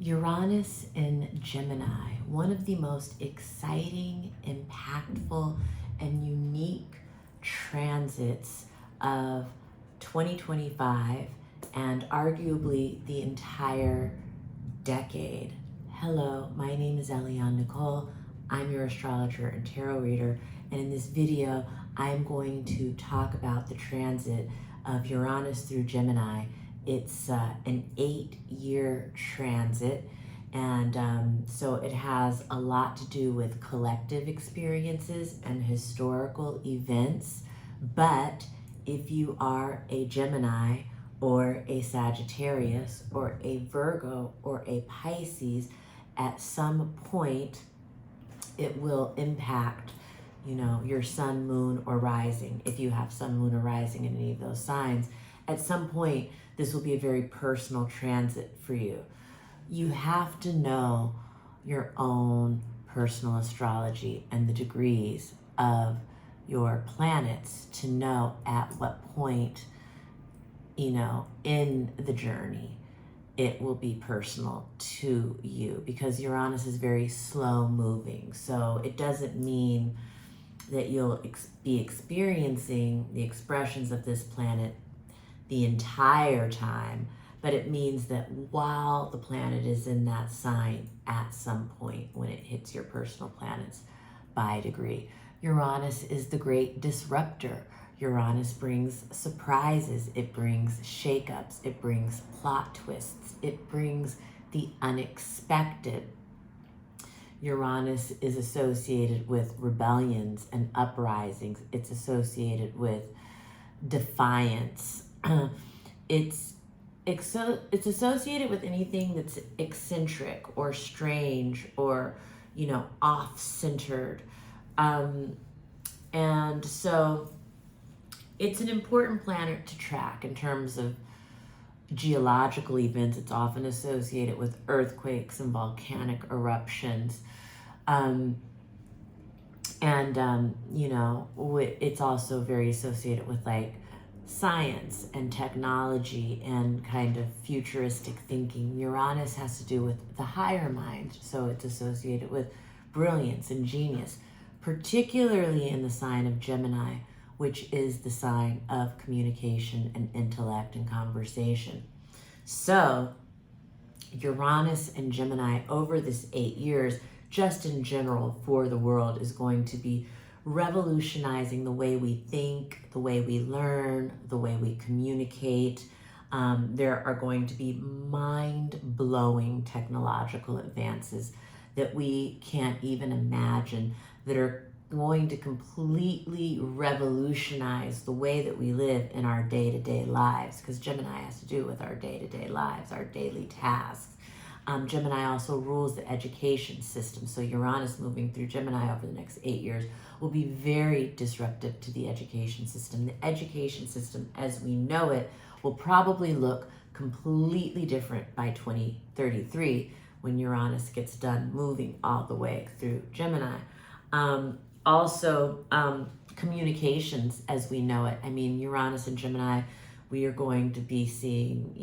Uranus in Gemini, one of the most exciting, impactful, and unique transits of 2025 and arguably the entire decade. Hello, my name is Eliane Nicole. I'm your astrologer and tarot reader, and in this video, I'm going to talk about the transit of Uranus through Gemini. It's an 8-year transit, and so it has a lot to do with collective experiences and historical events. But if you are a Gemini or a Sagittarius or a Virgo or a Pisces, at some point it will impact, your sun, moon, or rising. If you have sun, moon, or rising in any of those signs, at some point this will be a very personal transit for you. You have to know your own personal astrology and the degrees of your planets to know at what point, in the journey, it will be personal to you, because Uranus is very slow moving. So it doesn't mean that you'll be experiencing the expressions of this planet the entire time, but it means that while the planet is in that sign, at some point when it hits your personal planets by degree. Uranus is the great disruptor. Uranus brings surprises, it brings shakeups, it brings plot twists, it brings the unexpected. Uranus is associated with rebellions and uprisings. It's associated with defiance. It's associated with anything that's eccentric or strange or, off-centered. And so it's an important planet to track in terms of geological events. It's often associated with earthquakes and volcanic eruptions. It's also very associated with science and technology and kind of futuristic thinking. Uranus has to do with the higher mind, so it's associated with brilliance and genius, particularly in the sign of Gemini, which is the sign of communication and intellect and conversation. So Uranus and Gemini over this 8 years, just in general for the world, is going to be revolutionizing the way we think, the way we learn, the way we communicate. There are going to be mind-blowing technological advances that we can't even imagine, that are going to completely revolutionize the way that we live in our day-to-day lives, because Gemini has to do with our day-to-day lives, our daily tasks. Gemini also rules the education system. So Uranus moving through Gemini over the next 8 years will be very disruptive to the education system. The education system as we know it will probably look completely different by 2033 when Uranus gets done moving all the way through Gemini. Communications as we know it. Uranus and Gemini, we are going to be seeing,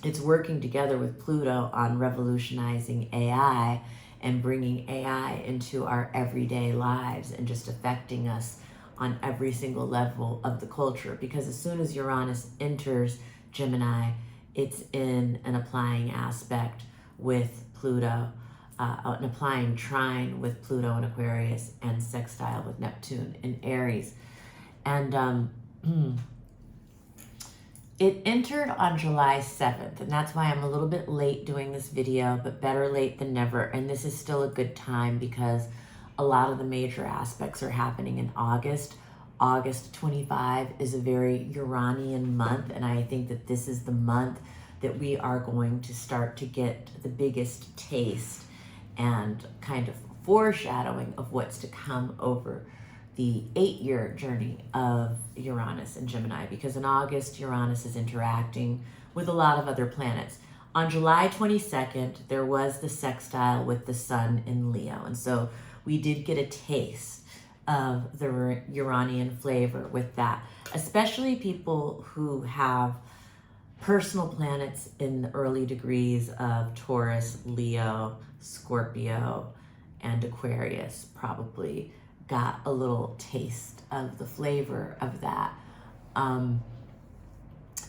it's working together with Pluto on revolutionizing AI and bringing AI into our everyday lives and just affecting us on every single level of the culture. Because as soon as Uranus enters Gemini, it's in an applying aspect with Pluto, an applying trine with Pluto in Aquarius, and sextile with Neptune in Aries. And it entered on July 7th, and that's why I'm a little bit late doing this video, but better late than never. And this is still a good time because a lot of the major aspects are happening in August. August 25 is a very Uranian month, and I think that this is the month that we are going to start to get the biggest taste and kind of foreshadowing of what's to come over the 8-year journey of Uranus and Gemini, because in August, Uranus is interacting with a lot of other planets. On July 22nd, there was the sextile with the sun in Leo. And so we did get a taste of the Uranian flavor with that, especially people who have personal planets in the early degrees of Taurus, Leo, Scorpio, and Aquarius probably got a little taste of the flavor of that.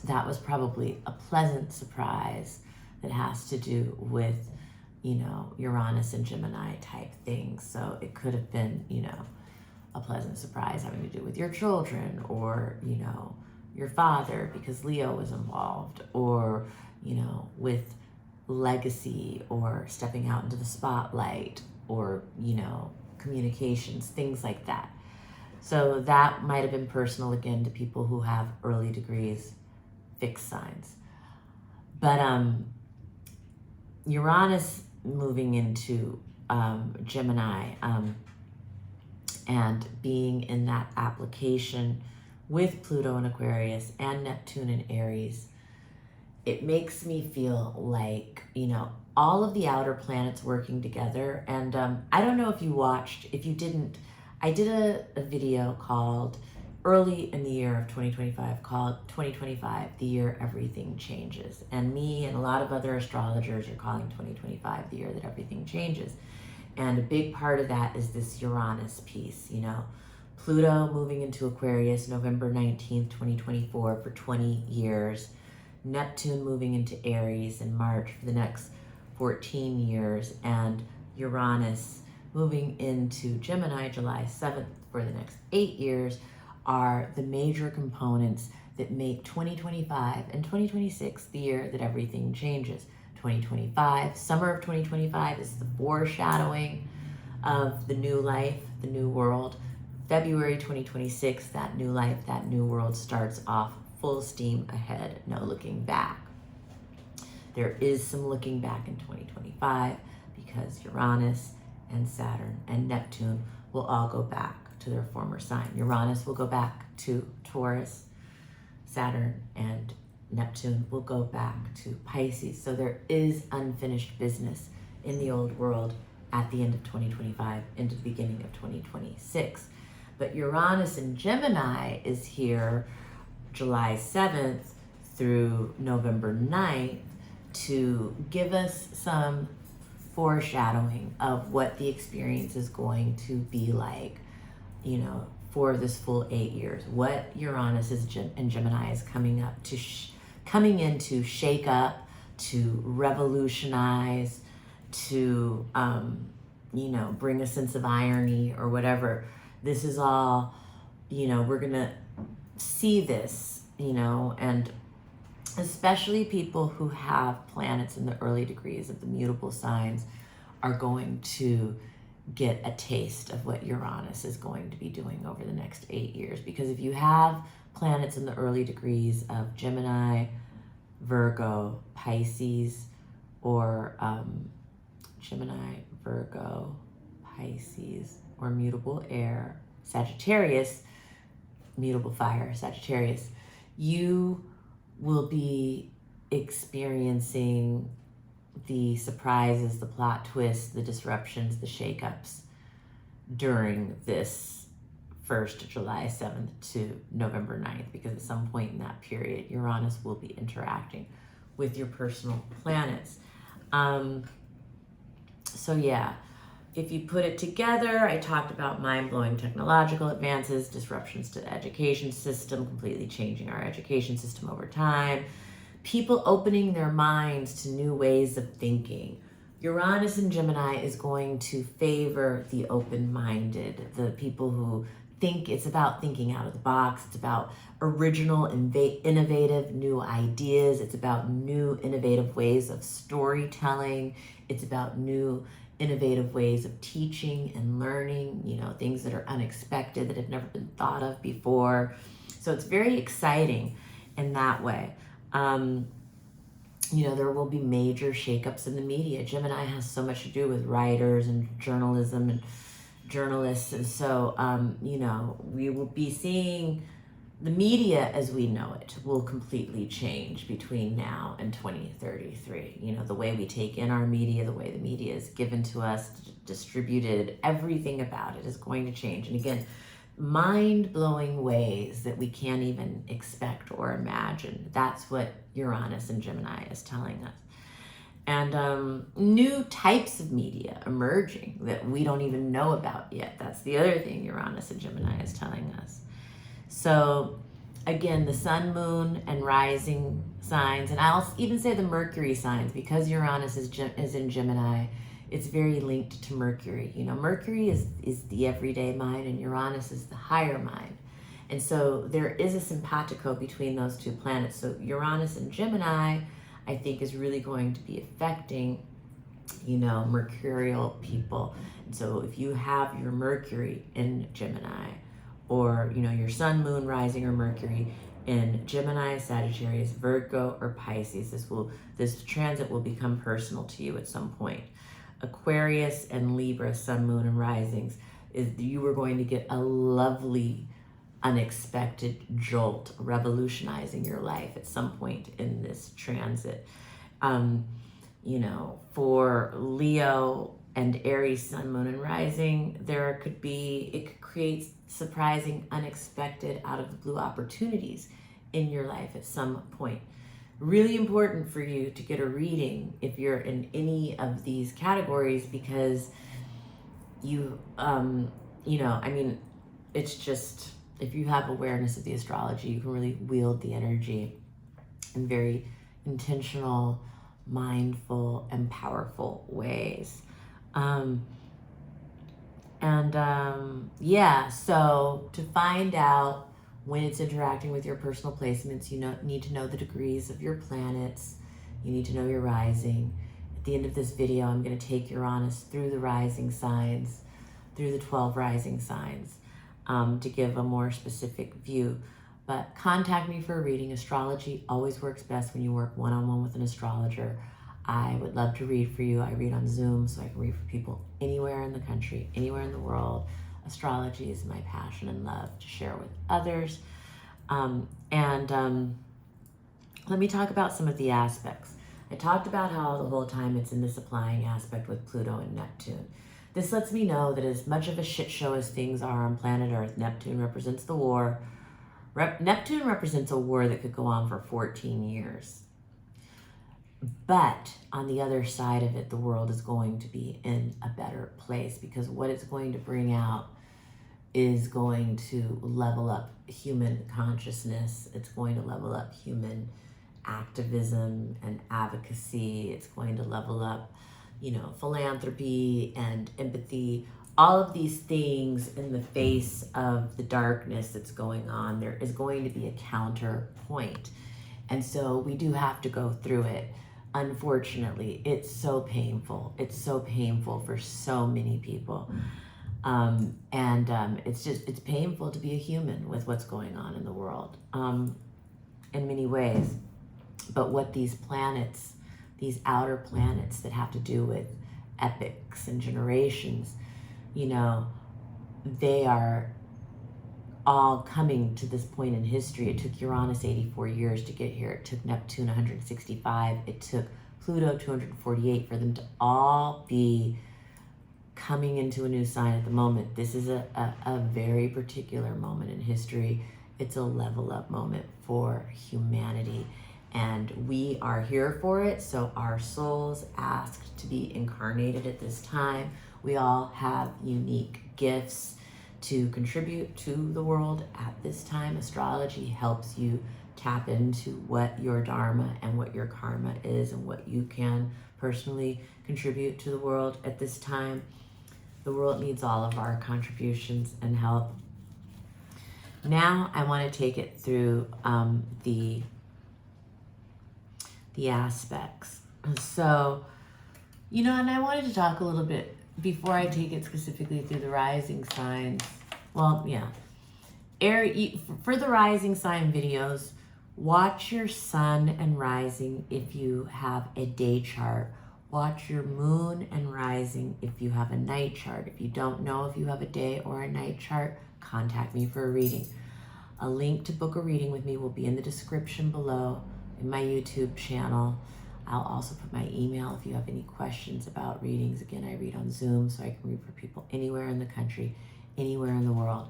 That was probably a pleasant surprise that has to do with, you know, Uranus and Gemini type things. So it could have been, you know, a pleasant surprise having to do with your children, or, you know, your father because Leo was involved, or, you know, with legacy or stepping out into the spotlight, or, you know, communications, things like that. So that might have been personal again to people who have early degrees, fixed signs. But Uranus moving into Gemini and being in that application with Pluto in Aquarius and Neptune in Aries, it makes me feel like, you know, all of the outer planets working together. And I don't know if you watched, if you didn't, I did a video called early in the year of 2025 called 2025, the year everything changes. And me and a lot of other astrologers are calling 2025 the year that everything changes. And a big part of that is this Uranus piece, you know, Pluto moving into Aquarius November 19th, 2024 for 20 years. Neptune moving into Aries in March for the next 14 years. And Uranus moving into Gemini July 7th for the next 8 years are the major components that make 2025 and 2026 the year that everything changes. 2025, summer of 2025 is the foreshadowing of the new life, the new world. February 2026, that new life, that new world starts off full steam ahead, no looking back. There is some looking back in 2025 because Uranus and Saturn and Neptune will all go back to their former sign. Uranus will go back to Taurus, Saturn and Neptune will go back to Pisces. So there is unfinished business in the old world at the end of 2025 into the beginning of 2026. But Uranus in Gemini is here July 7th through November 9th to give us some foreshadowing of what the experience is going to be like, you know, for this full 8 years. What Uranus is in Gemini is coming up to coming in to shake up, to revolutionize, to you know, bring a sense of irony or whatever. This is all, you know, we're gonna see this, you know, and especially people who have planets in the early degrees of the mutable signs are going to get a taste of what Uranus is going to be doing over the next 8 years. Because if you have planets in the early degrees of Gemini, Virgo, Pisces, or Gemini, Virgo, Pisces, or mutable air, Sagittarius, mutable fire, Sagittarius, you will be experiencing the surprises, the plot twists, the disruptions, the shakeups during this first July 7th to November 9th, because at some point in that period, Uranus will be interacting with your personal planets. So yeah, if you put it together, I talked about mind-blowing technological advances, disruptions to the education system, completely changing our education system over time, people opening their minds to new ways of thinking. Uranus in Gemini is going to favor the open-minded, the people who think. It's about thinking out of the box. It's about original, innovative, new ideas. It's about new, innovative ways of storytelling. It's about new, innovative ways of teaching and learning, you know, things that are unexpected, that have never been thought of before. So it's very exciting in that way. You know, there will be major shakeups in the media. Gemini has so much to do with writers and journalism and journalists. And so, you know, we will be seeing the media as we know it will completely change between now and 2033. You know, the way we take in our media, the way the media is given to us, distributed, everything about it is going to change. And again, mind-blowing ways that we can't even expect or imagine. That's what Uranus and Gemini is telling us. And new types of media emerging that we don't even know about yet. That's the other thing Uranus and Gemini is telling us. So again, the sun, moon, and rising signs, and I'll even say the Mercury signs, because Uranus is in Gemini, it's very linked to Mercury. You know, Mercury is the everyday mind, and Uranus is the higher mind. And so there is a simpatico between those two planets. So Uranus and Gemini, I think, is really going to be affecting, you know, mercurial people. And so if you have your Mercury in Gemini, or, you know, your sun, moon, rising, or Mercury in Gemini, Sagittarius, Virgo, or Pisces, this transit will become personal to you at some point. Aquarius and Libra, sun, moon, and risings, you are going to get a lovely, unexpected jolt, revolutionizing your life at some point in this transit. You know, for Leo and Aries, sun, moon, and rising, it could create surprising, unexpected, out of the blue opportunities in your life at some point. Really important for you to get a reading if you're in any of these categories, because you know, I mean, it's just, if you have awareness of the astrology, you can really wield the energy in very intentional, mindful, and powerful ways. Yeah, so to find out when it's interacting with your personal placements, you need to know the degrees of your planets. You need to know your rising. At the end of this video, I'm going to take Uranus through the rising signs, through the 12 rising signs, to give a more specific view. But contact me for a reading. Astrology always works best when you work one-on-one with an astrologer. I would love to read for you. I read on Zoom, so I can read for people anywhere in the country, anywhere in the world. Astrology is my passion and love to share with others. Let me talk about some of the aspects. I talked about how the whole time it's in this applying aspect with Pluto and Neptune. This lets me know that as much of a shit show as things are on planet Earth, Neptune represents the war. Neptune represents a war that could go on for 14 years. But on the other side of it, the world is going to be in a better place, because what it's going to bring out is going to level up human consciousness. It's going to level up human activism and advocacy. It's going to level up, you know, philanthropy and empathy. All of these things in the face of the darkness that's going on, there is going to be a counterpoint. And so we do have to go through it. Unfortunately, it's so painful. It's so painful for so many people. It's painful to be a human with what's going on in the world, in many ways. But what these planets, these outer planets that have to do with epics and generations, you know, they are all coming to this point in history. It took Uranus 84 years to get here. It took Neptune 165. It took Pluto 248 for them to all be coming into a new sign at the moment. This is a very particular moment in history. It's a level up moment for humanity, and we are here for it. So our souls asked to be incarnated at this time. We all have unique gifts to contribute to the world at this time. Astrology helps you tap into what your dharma and what your karma is, and what you can personally contribute to the world at this time. The world needs all of our contributions and help. Now I want to take it through the aspects. So, you know, and I wanted to talk a little bit before I take it specifically through the rising signs. Well, yeah. For the rising sign videos, watch your sun and rising if you have a day chart. Watch your moon and rising if you have a night chart. If you don't know if you have a day or a night chart, contact me for a reading. A link to book a reading with me will be in the description below in my YouTube channel. I'll also put my email if you have any questions about readings. Again, I read on Zoom, so I can read for people anywhere in the country, anywhere in the world.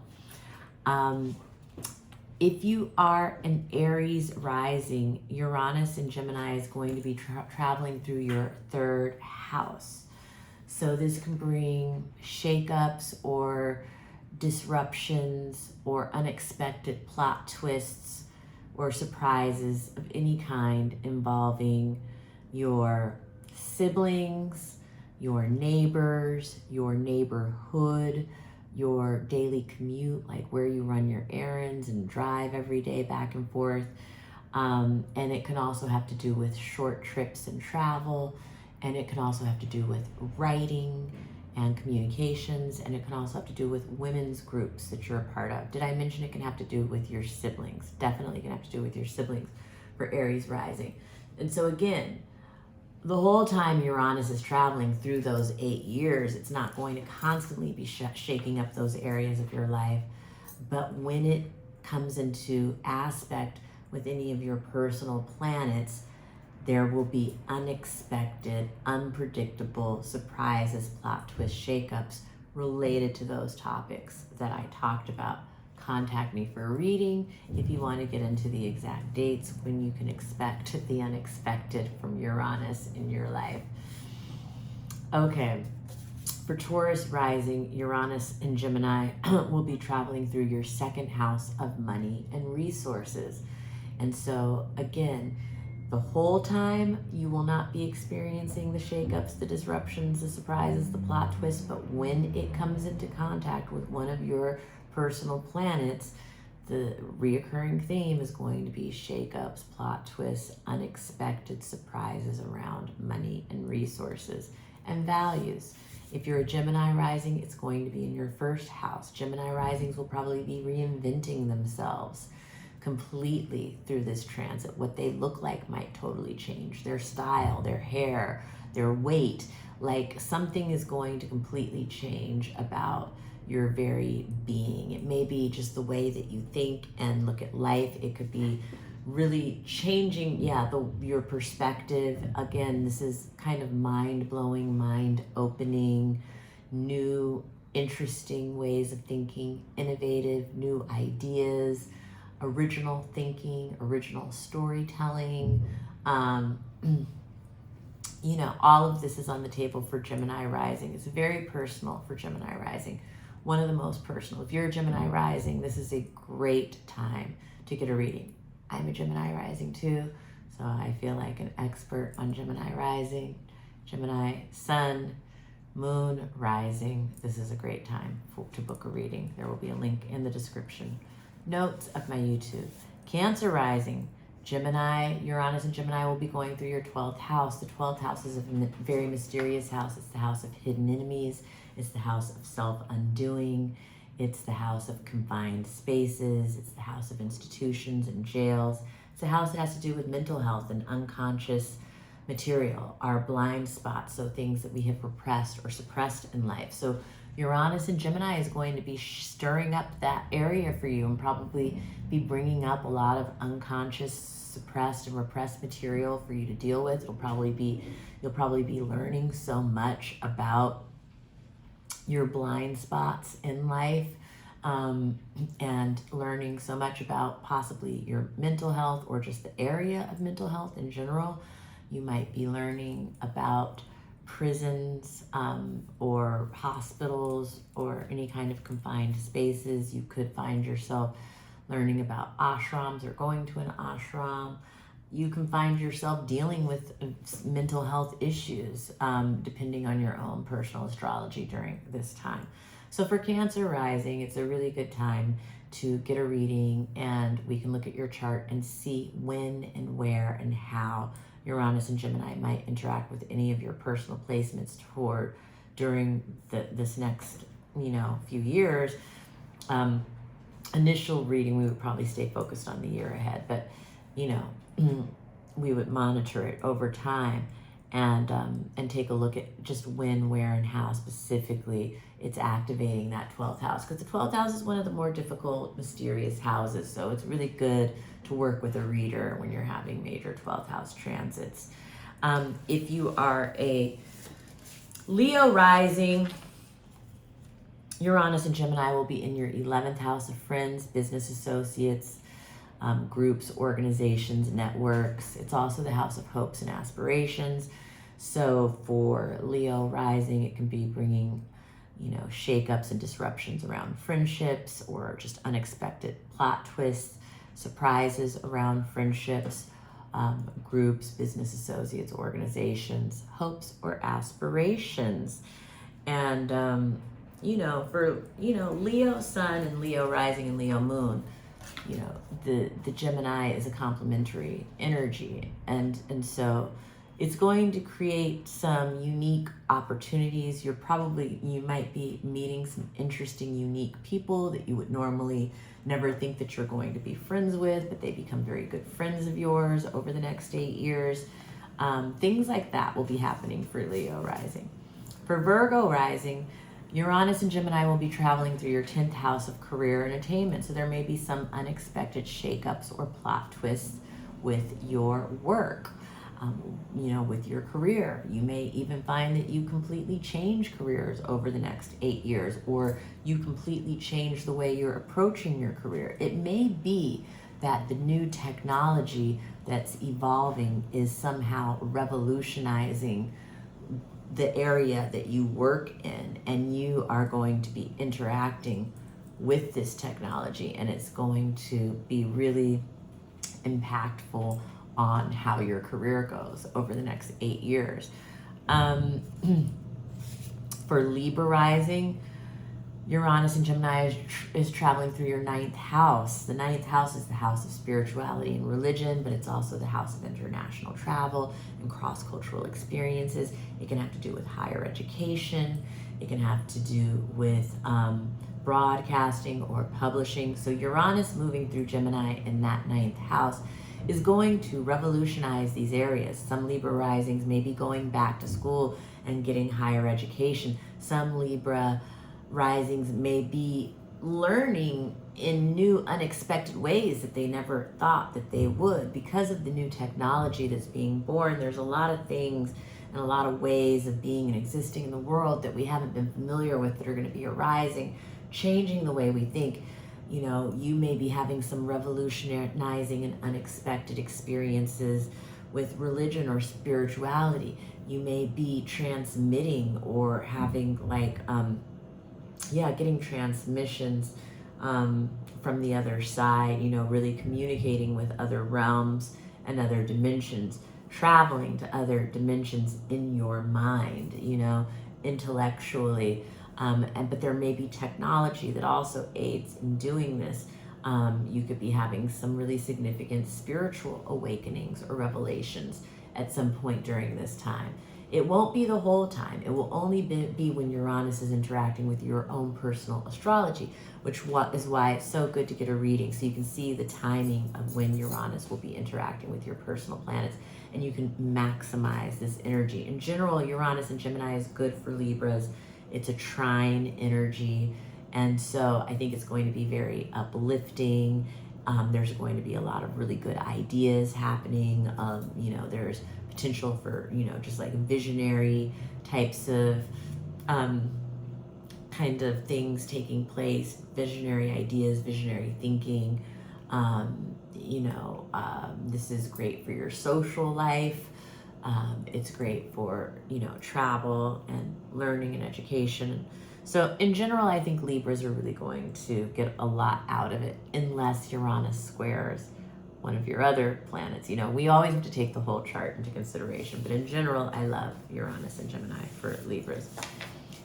If you are an Aries rising, Uranus in Gemini is going to be traveling through your third house. So this can bring shakeups or disruptions or unexpected plot twists or surprises of any kind involving your siblings, your neighbors, your neighborhood, your daily commute, like where you run your errands and drive every day back and forth. And it can also have to do with short trips and travel. And it can also have to do with writing and communications. And it can also have to do with women's groups that you're a part of. Did I mention it can have to do with your siblings? Definitely can have to do with your siblings for Aries rising. And so again, the whole time Uranus is traveling through those 8 years, it's not going to constantly be shaking up those areas of your life. But when it comes into aspect with any of your personal planets, there will be unexpected, unpredictable surprises, plot twists, shakeups related to those topics that I talked about. Contact me for a reading if you want to get into the exact dates when you can expect the unexpected from Uranus in your life. Okay, for Taurus rising, Uranus in Gemini will be traveling through your second house of money and resources. And so again, the whole time you will not be experiencing the shakeups, the disruptions, the surprises, the plot twists, but when it comes into contact with one of your personal planets, the reoccurring theme is going to be shakeups, plot twists, unexpected surprises around money and resources and values. If you're a Gemini rising, it's going to be in your first house. Gemini risings will probably be reinventing themselves completely through this transit. What they look like might totally change. Their style, their hair, their weight, like something is going to completely change about your very being. It may be just the way that you think and look at life. It could be really changing, your perspective. Again, this is kind of mind-blowing, mind-opening, new, interesting ways of thinking, innovative, new ideas, original thinking, original storytelling. All of this is on the table for Gemini rising. It's very personal for Gemini rising. One of the most personal. If you're a Gemini rising, this is a great time to get a reading. I'm a Gemini rising too, so I feel like an expert on Gemini rising, Gemini sun, moon rising. This is a great time to book a reading. There will be a link in the description notes of my YouTube. Cancer rising, Gemini, Uranus and Gemini will be going through your 12th house. The 12th house is a very mysterious house. It's the house of hidden enemies. It's the house of self-undoing. It's the house of confined spaces. It's the house of institutions and jails. It's a house that has to do with mental health and unconscious material, our blind spots, so things that we have repressed or suppressed in life. So Uranus and Gemini is going to be stirring up that area for you and probably be bringing up a lot of unconscious, suppressed and repressed material for you to deal with. You'll probably be learning so much about your blind spots in life, and learning so much about possibly your mental health or just the area of mental health in general. You might be learning about prisons, or hospitals or any kind of confined spaces. You could find yourself learning about ashrams or going to an ashram. You can find yourself dealing with mental health issues, depending on your own personal astrology during this time. So for Cancer rising, it's a really good time to get a reading, and we can look at your chart and see when and where and how Uranus and Gemini might interact with any of your personal placements during this next few years. Initial reading, we would probably stay focused on the year ahead, but we would monitor it over time and take a look at just when, where, and how specifically it's activating that 12th house, because the 12th house is one of the more difficult, mysterious houses. So it's really good to work with a reader when you're having major 12th house transits. If you are a Leo rising, Uranus and Gemini will be in your 11th house of friends, business associates, groups, organizations, networks. It's also the house of hopes and aspirations. So for Leo rising, it can be bringing, shakeups and disruptions around friendships, or just unexpected plot twists, surprises around friendships, groups, business associates, organizations, hopes or aspirations. And, for, Leo sun and Leo rising and Leo moon, the Gemini is a complementary energy. And so it's going to create some unique opportunities. You might be meeting some interesting, unique people that you would normally never think that you're going to be friends with, but they become very good friends of yours over the next 8 years. Things like that will be happening for Leo rising. For Virgo rising, Uranus and Gemini will be traveling through your 10th house of career and attainment. So there may be some unexpected shakeups or plot twists with your work, with your career. You may even find that you completely change careers over the next 8 years, or you completely change the way you're approaching your career. It may be that the new technology that's evolving is somehow revolutionizing the area that you work in, and you are going to be interacting with this technology, and it's going to be really impactful on how your career goes over the next 8 years. For Libra rising, Uranus and Gemini is traveling through your 9th house. The 9th house is the house of spirituality and religion, but it's also the house of international travel and cross-cultural experiences. It can have to do with higher education. It can have to do with broadcasting or publishing. So Uranus moving through Gemini in that 9th house is going to revolutionize these areas. Some Libra risings may be going back to school and getting higher education. Some Libra risings may be learning in new, unexpected ways that they never thought that they would. Because of the new technology that's being born, there's a lot of things and a lot of ways of being and existing in the world that we haven't been familiar with that are going to be arising, changing the way we think. You may be having some revolutionizing and unexpected experiences with religion or spirituality. You may be transmitting or having getting transmissions from the other side, really communicating with other realms and other dimensions, traveling to other dimensions in your mind, intellectually. But there may be technology that also aids in doing this. You could be having some really significant spiritual awakenings or revelations at some point during this time. It won't be the whole time. It will only be when Uranus is interacting with your own personal astrology, which is why it's so good to get a reading, so you can see the timing of when Uranus will be interacting with your personal planets, and you can maximize this energy. In general, Uranus and Gemini is good for Libras. It's a trine energy, and so I think it's going to be very uplifting. There's going to be a lot of really good ideas happening. There's potential for, just like visionary types of kind of things taking place, visionary ideas, visionary thinking. This is great for your social life. It's great for, travel and learning and education. So in general, I think Libras are really going to get a lot out of it, unless Uranus squares one of your other planets. We always have to take the whole chart into consideration, but in general, I love Uranus and Gemini for Libras.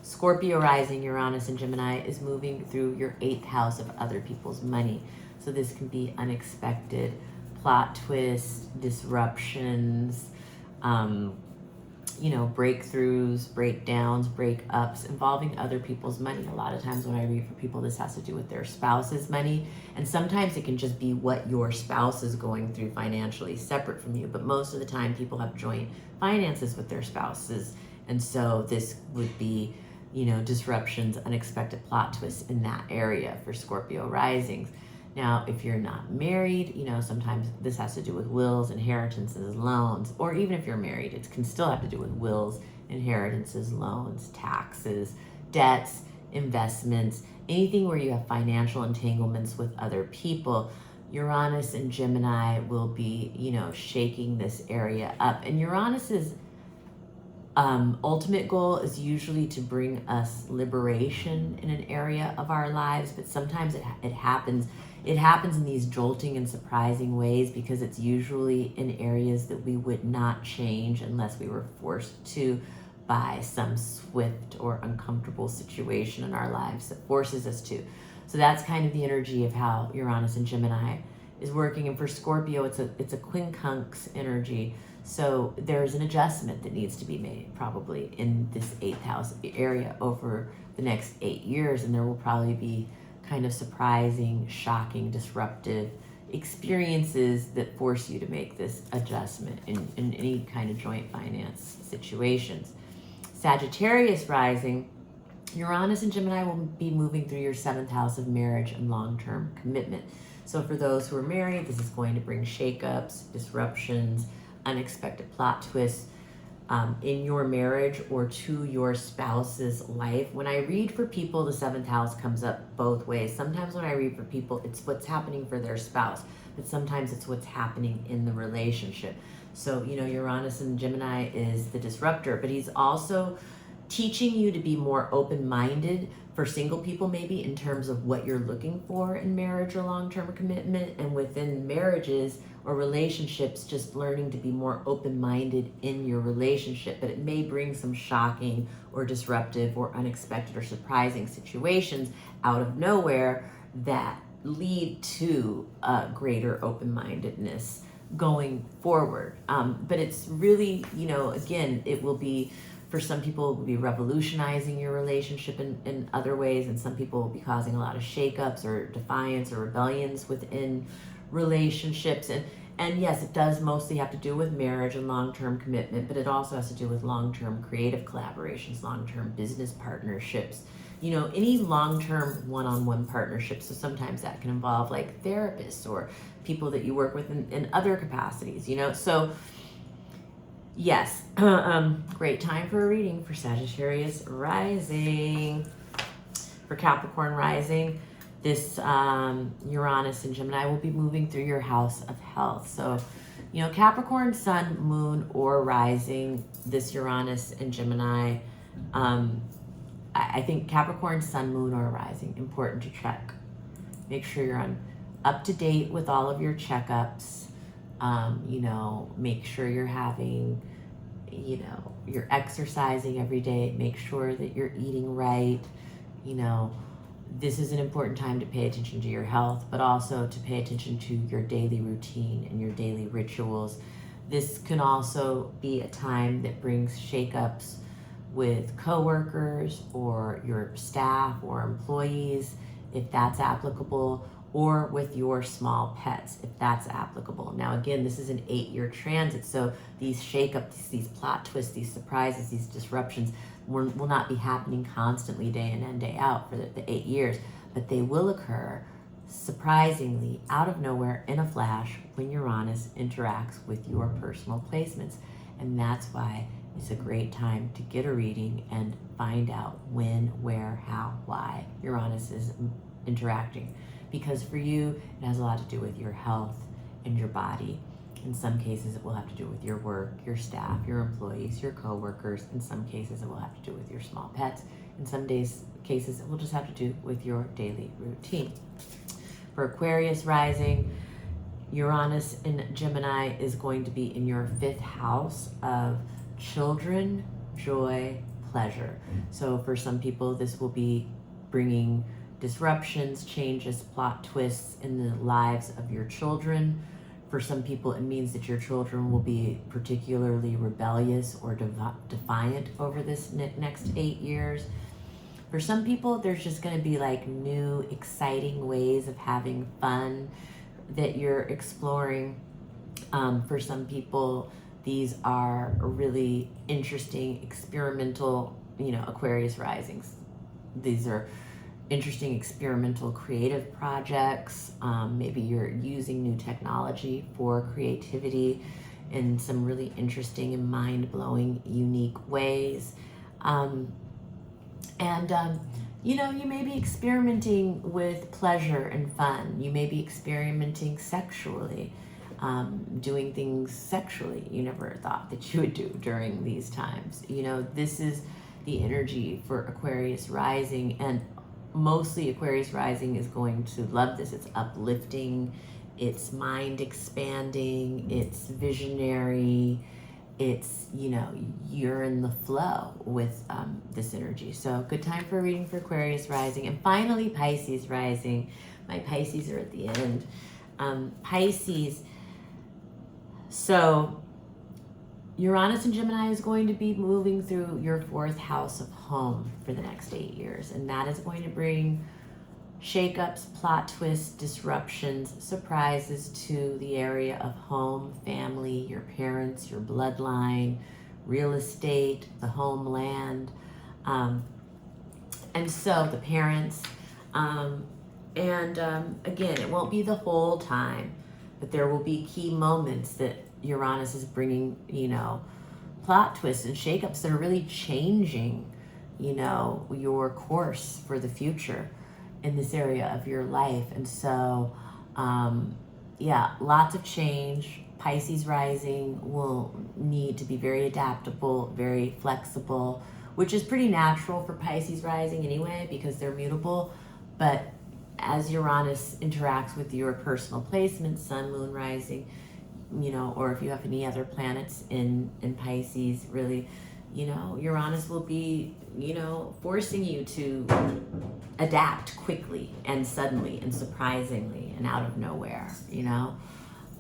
Scorpio rising, Uranus and Gemini is moving through your 8th house of other people's money. So this can be unexpected plot twists, disruptions, breakthroughs, breakdowns, breakups involving other people's money. A lot of times when I read for people, this has to do with their spouse's money. And sometimes it can just be what your spouse is going through financially separate from you. But most of the time people have joint finances with their spouses. And so this would be, disruptions, unexpected plot twists in that area for Scorpio risings. Now, if you're not married, sometimes this has to do with wills, inheritances, loans, or even if you're married, it can still have to do with wills, inheritances, loans, taxes, debts, investments, anything where you have financial entanglements with other people. Uranus and Gemini will be, you know, shaking this area up. And Uranus's ultimate goal is usually to bring us liberation in an area of our lives, but sometimes it happens in these jolting and surprising ways, because it's usually in areas that we would not change unless we were forced to by some swift or uncomfortable situation in our lives that forces us to. So that's kind of the energy of how Uranus and Gemini is working. And for Scorpio, it's a quincunx energy. So there's an adjustment that needs to be made probably in this 8th house area over the next 8 years. And there will probably be kind of surprising, shocking, disruptive experiences that force you to make this adjustment in any kind of joint finance situations. Sagittarius rising, Uranus and Gemini will be moving through your 7th house of marriage and long-term commitment. So for those who are married, this is going to bring shakeups, disruptions, unexpected plot twists in your marriage or to your spouse's life. When I read for people, the 7th house comes up both ways. Sometimes when I read for people, it's what's happening for their spouse, but sometimes it's what's happening in the relationship. So, you know, Uranus and Gemini is the disruptor, but he's also teaching you to be more open-minded for single people, maybe in terms of what you're looking for in marriage or long-term commitment, and within marriages or relationships, just learning to be more open-minded in your relationship. But it may bring some shocking or disruptive or unexpected or surprising situations out of nowhere that lead to greater open-mindedness going forward. But it's really, you know, again, it will be, for some people, it will be revolutionizing your relationship in other ways, and some people will be causing a lot of shakeups or defiance or rebellions within relationships. And yes, it does mostly have to do with marriage and long-term commitment, but it also has to do with long-term creative collaborations, long-term business partnerships, you know, any long-term one-on-one partnerships. So sometimes that can involve like therapists or people that you work with in other capacities, you know. So yes, great time for a reading for Sagittarius rising. For Capricorn rising, this Uranus and Gemini will be moving through your house of health. So, you know, Capricorn, sun, moon, or rising, this Uranus and Gemini, I think Capricorn, sun, moon, or rising, important to check. Make sure you're up to date with all of your checkups. You know, make sure you're having, you know, you're exercising every day. Make sure that you're eating right. You know, this is an important time to pay attention to your health, but also to pay attention to your daily routine and your daily rituals. This can also be a time that brings shakeups with coworkers or your staff or employees, if that's applicable, or with your small pets, if that's applicable. Now, again, this is an 8-year transit, so these shakeups, these plot twists, these surprises, these disruptions will not be happening constantly day in and day out for the 8 years, but they will occur surprisingly out of nowhere in a flash when Uranus interacts with your personal placements. And that's why it's a great time to get a reading and find out when, where, how, why Uranus is interacting. Because for you, it has a lot to do with your health and your body. In some cases, it will have to do with your work, your staff, your employees, your coworkers. In some cases, it will have to do with your small pets. In some cases, it will just have to do with your daily routine. For Aquarius rising, Uranus in Gemini is going to be in your 5th house of children, joy, pleasure. So for some people, this will be bringing disruptions, changes, plot twists in the lives of your children. For some people, it means that your children will be particularly rebellious or defiant over this next 8 years. For some people, there's just going to be like new, exciting ways of having fun that you're exploring. For some people, these are really interesting, experimental, you know, Aquarius risings. These are interesting, experimental, creative projects. Maybe you're using new technology for creativity in some really interesting and mind-blowing, unique ways. you know, you may be experimenting with pleasure and fun. You may be experimenting sexually, doing things sexually you never thought that you would do during these times. You know, this is the energy for Aquarius rising, and mostly Aquarius rising is going to love this. It's uplifting, it's mind expanding, it's visionary, it's, you know, you're in the flow with this energy. So good time for a reading for Aquarius rising. And finally, Pisces rising. My Pisces are at the end. Pisces, so Uranus and Gemini is going to be moving through your 4th house of home for the next 8 years. And that is going to bring shakeups, plot twists, disruptions, surprises to the area of home, family, your parents, your bloodline, real estate, the homeland, and so the parents. Again, it won't be the whole time, but there will be key moments that Uranus is bringing, you know, plot twists and shakeups that are really changing, you know, your course for the future in this area of your life. And so, yeah, lots of change. Pisces rising will need to be very adaptable, very flexible, which is pretty natural for Pisces rising anyway, because they're mutable. But as Uranus interacts with your personal placement, sun, moon rising, you know, or if you have any other planets in Pisces, really, you know, Uranus will be, you know, forcing you to adapt quickly and suddenly and surprisingly and out of nowhere, you know.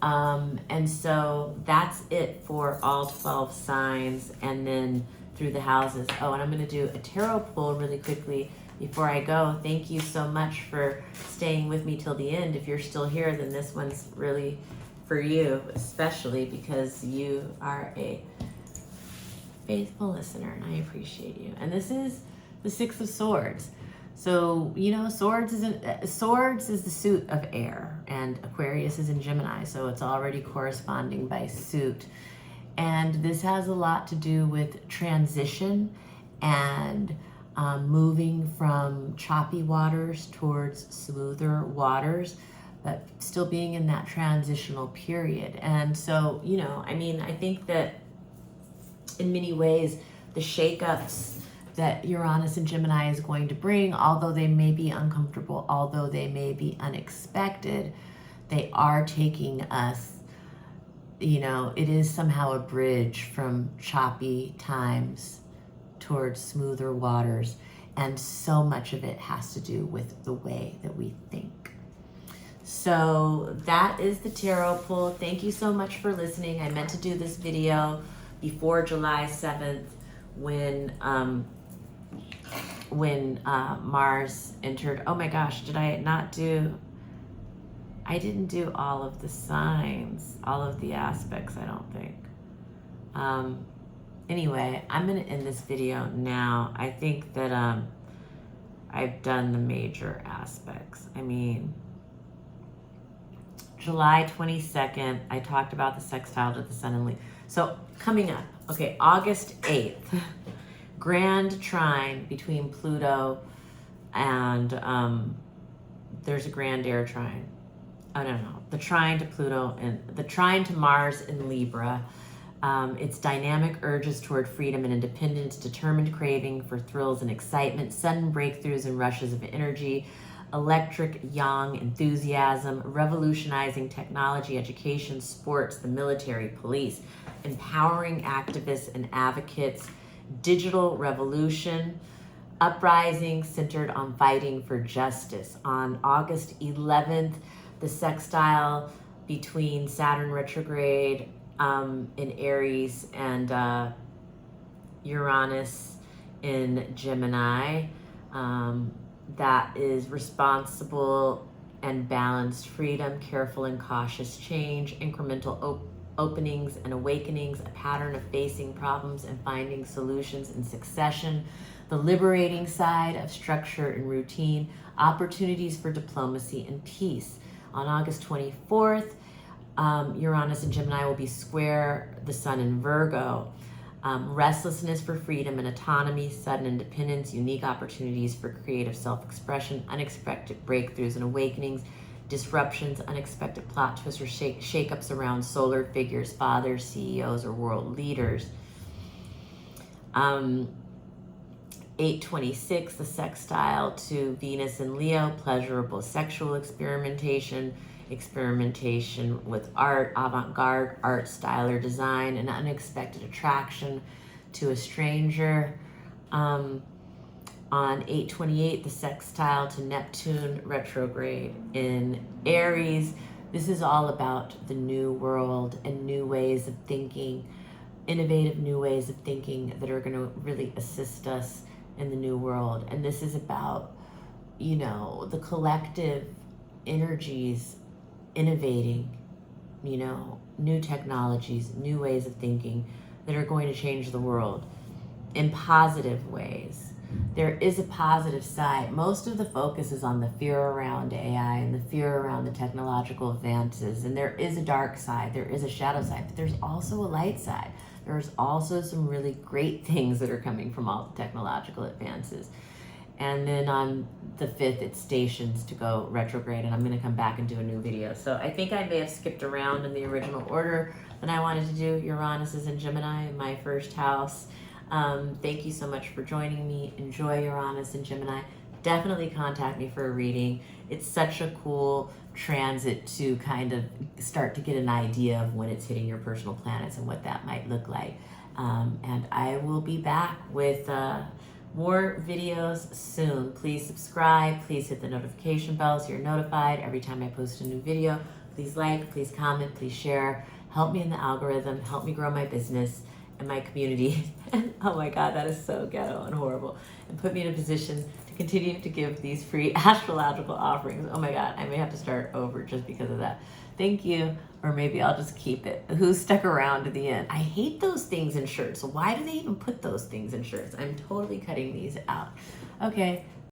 And so that's it for all 12 signs, and then through the houses. Oh, and I'm going to do a tarot pull really quickly before I go. Thank you so much for staying with me till the end. If you're still here, then this one's really for you, especially because you are a faithful listener, and I appreciate you. And this is the 6 of Swords. So, you know, Swords is the suit of air, and Aquarius is in Gemini, so it's already corresponding by suit. And this has a lot to do with transition and moving from choppy waters towards smoother waters, but still being in that transitional period. And so, you know, I mean, I think that in many ways, the shakeups that Uranus and Gemini is going to bring, although they may be uncomfortable, although they may be unexpected, they are taking us, you know, it is somehow a bridge from choppy times towards smoother waters. And so much of it has to do with the way that we think. So that is the tarot pull. Thank you so much for listening. I meant to do this video before July 7th when Mars entered. Oh my gosh, did I not do, I didn't do all of the signs, all of the aspects, I don't think. Anyway, I'm gonna end this video now. I think that I've done the major aspects. I mean, July 22nd, I talked about the sextile to the sun and Leo. So coming up, okay, August 8th, grand trine between Pluto and there's a grand air trine. Oh, no, the trine to Pluto and the trine to Mars in Libra. It's dynamic urges toward freedom and independence, determined craving for thrills and excitement, sudden breakthroughs and rushes of energy, electric young enthusiasm, revolutionizing technology, education, sports, the military, police, empowering activists and advocates, digital revolution, uprising centered on fighting for justice. On August 11th, the sextile between Saturn retrograde in Aries and Uranus in Gemini, that is responsible and balanced freedom, careful and cautious change, incremental openings and awakenings, a pattern of facing problems and finding solutions in succession, the liberating side of structure and routine, opportunities for diplomacy and peace. On August 24th, Uranus and Gemini will be square the sun in Virgo. Restlessness for freedom and autonomy, sudden independence, unique opportunities for creative self-expression, unexpected breakthroughs and awakenings, disruptions, unexpected plot twists or shake-ups around solar figures, fathers, CEOs, or world leaders. 826, the sextile to Venus and Leo, pleasurable sexual experimentation with art, avant-garde art, style, or design, an unexpected attraction to a stranger. On 828, the sextile to Neptune retrograde in Aries. This is all about the new world and new ways of thinking, innovative new ways of thinking that are going to really assist us in the new world. And this is about, you know, the collective energies innovating, you know, new technologies, new ways of thinking that are going to change the world in positive ways. There is a positive side. Most of the focus is on the fear around AI and the fear around the technological advances. And there is a dark side, there is a shadow side, but there's also a light side. There's also some really great things that are coming from all the technological advances. And then on the 5th, it stations to go retrograde, and I'm going to come back and do a new video. So I think I may have skipped around in the original order that I wanted to do. Uranus is in Gemini, in my first house. Thank you so much for joining me. Enjoy Uranus and Gemini. Definitely contact me for a reading. It's such a cool transit to kind of start to get an idea of when it's hitting your personal planets and what that might look like. And I will be back with more videos soon. Please subscribe. Please hit the notification bell so you're notified every time I post a new video. Please like, please comment, please share. Help me in the algorithm. Help me grow my business and my community. Oh my God, that is so ghetto and horrible. And put me in a position to continue to give these free astrological offerings. Oh my God, I may have to start over just because of that. Thank you. Or maybe I'll just keep it. Who stuck around to the end? I hate those things in shirts. So why do they even put those things in shirts? I'm totally cutting these out. Okay.